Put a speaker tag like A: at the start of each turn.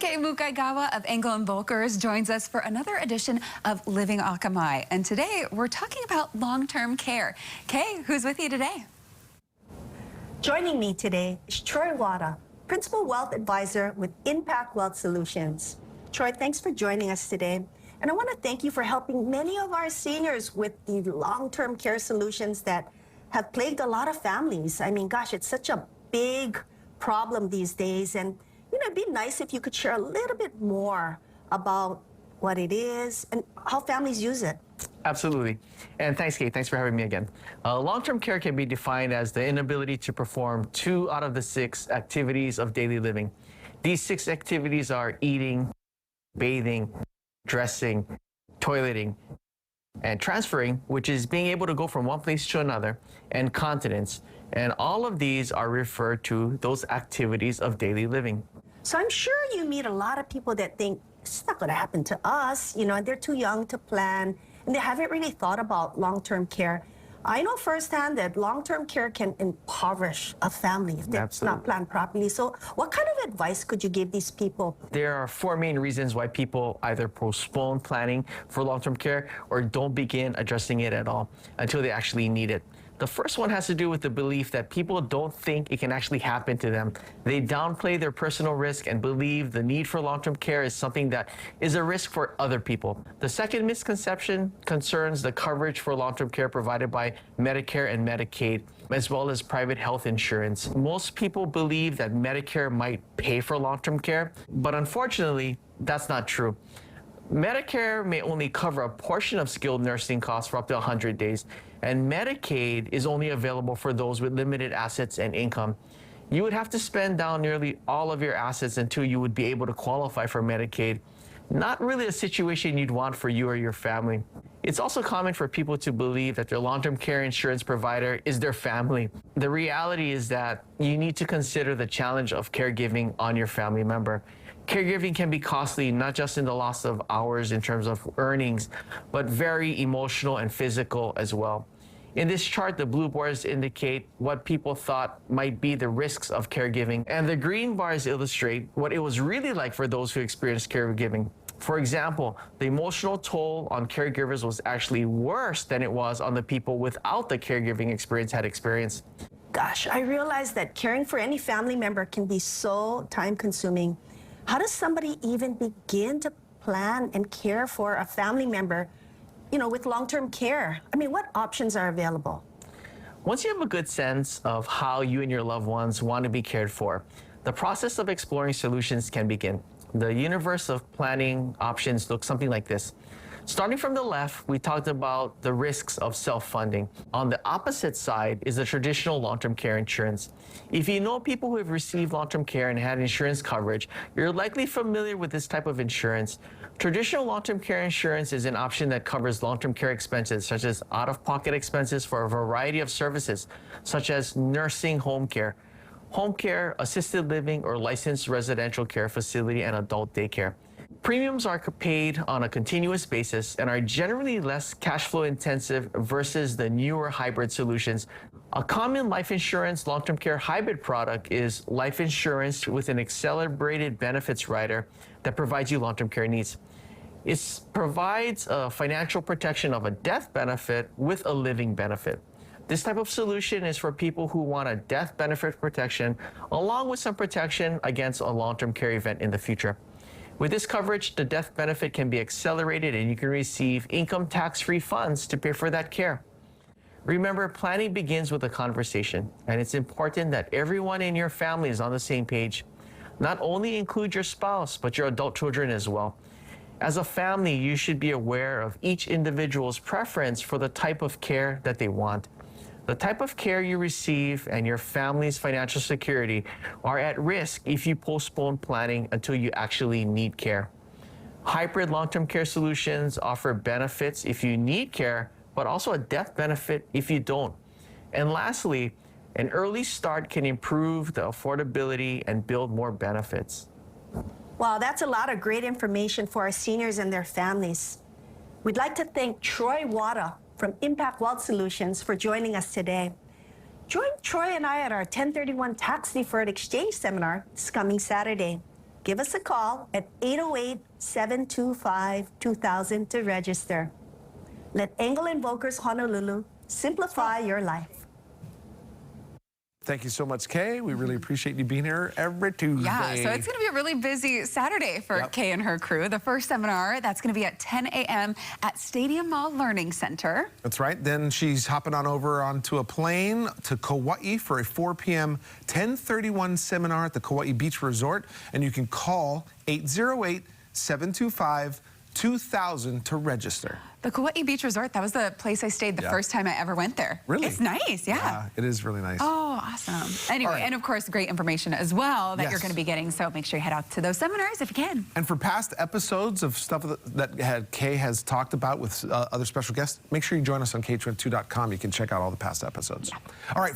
A: Kay Mukaigawa of Engel and Volkers joins us for another edition of Living Akamai. And today we're talking about long-term care. Kay, who's with you today?
B: Joining me today is Troy Wada, Principal Wealth Advisor with Impact Wealth Solutions. Troy, thanks for joining us today. And I want to thank you for helping many of our seniors with the long-term care solutions that have plagued a lot of families. I mean, gosh, it's such a big problem these days. And, you know, it'd be nice if you could share a little bit more about what it is and how families use it.
C: Absolutely. And thanks, Kate. Thanks for having me again. Long-term care can be defined as the inability to perform 2 out of the 6 activities of daily living. These 6 activities are eating, bathing, dressing, toileting, and transferring, which is being able to go from one place to another, and continence. And all of these are referred to those activities of daily living.
B: So I'm sure you meet a lot of people that think, it's not going to happen to us, you know, and they're too young to plan, and they haven't really thought about long-term care. I know firsthand that long-term care can impoverish a family if it's not planned properly. So what kind of advice could you give these people?
C: There are 4 main reasons why people either postpone planning for long-term care or don't begin addressing it at all until they actually need it. The first one has to do with the belief that people don't think it can actually happen to them. They downplay their personal risk and believe the need for long-term care is something that is a risk for other people. The second misconception concerns the coverage for long-term care provided by Medicare and Medicaid, as well as private health insurance. Most people believe that Medicare might pay for long-term care, but unfortunately, that's not true. Medicare may only cover a portion of skilled nursing costs for up to 100 days, and Medicaid is only available for those with limited assets and income. You would have to spend down nearly all of your assets until you would be able to qualify for Medicaid. Not really a situation you'd want for you or your family. It's also common for people to believe that their long-term care insurance provider is their family. The reality is that you need to consider the challenge of caregiving on your family member. Caregiving can be costly, not just in the loss of hours in terms of earnings, but very emotional and physical as well. In this chart, the blue bars indicate what people thought might be the risks of caregiving, and the green bars illustrate what it was really like for those who experienced caregiving. For example, the emotional toll on caregivers was actually worse than it was on the people without the caregiving experience had experienced.
B: Gosh, I realize that caring for any family member can be so time-consuming. How does somebody even begin to plan and care for a family member, you know, with long-term care? I mean, what options are available?
C: Once you have a good sense of how you and your loved ones want to be cared for, the process of exploring solutions can begin. The universe of planning options looks something like this. Starting from the left, we talked about the risks of self-funding. On the opposite side is the traditional long-term care insurance. If you know people who have received long-term care and had insurance coverage, you're likely familiar with this type of insurance. Traditional long-term care insurance is an option that covers long-term care expenses, such as out-of-pocket expenses for a variety of services, such as nursing home care, assisted living, or licensed residential care facility and adult daycare. Premiums are paid on a continuous basis and are generally less cash flow intensive versus the newer hybrid solutions. A common life insurance long-term care hybrid product is life insurance with an accelerated benefits rider that provides you long-term care needs. It provides a financial protection of a death benefit with a living benefit. This type of solution is for people who want a death benefit protection along with some protection against a long-term care event in the future. With this coverage, the death benefit can be accelerated and you can receive income tax-free funds to pay for that care. Remember, planning begins with a conversation, and it's important that everyone in your family is on the same page. Not only include your spouse, but your adult children as well. As a family, you should be aware of each individual's preference for the type of care that they want. The type of care you receive and your family's financial security are at risk if you postpone planning until you actually need care. Hybrid long-term care solutions offer benefits if you need care, but also a death benefit if you don't. And lastly, an early start can improve the affordability and build more benefits.
B: Wow, that's a lot of great information for our seniors and their families. We'd like to thank Troy Wada from Impact Wealth Solutions for joining us today. Join Troy and I at our 1031 Tax Deferred Exchange Seminar this coming Saturday. Give us a call at 808-725-2000 to register. Let Engel Invokers Honolulu simplify your life.
D: Thank you so much, Kay. We really appreciate you being here every Tuesday.
A: Yeah, so it's going to be a really busy Saturday for Kay and her crew. The first seminar, that's going to be at 10 a.m. at Stadium Mall Learning Center.
D: That's right. Then she's hopping on over onto a plane to Kauai for a 4 p.m. 1031 seminar at the Kauai Beach Resort. And you can call 808-725-2000 to register.
A: The Kauai Beach Resort, that was the place I stayed the first time I ever went there.
D: Really?
A: It's nice, yeah.
D: It is really nice.
A: Oh, awesome. Anyway,
D: right.
A: and of course, great information as well that you're
D: Yes.
A: going to be getting. So make sure you head out to those seminars if you can.
D: And for past episodes of stuff that Kay has talked about with other special guests, make sure you join us on K22.com. You can check out all the past episodes. All right.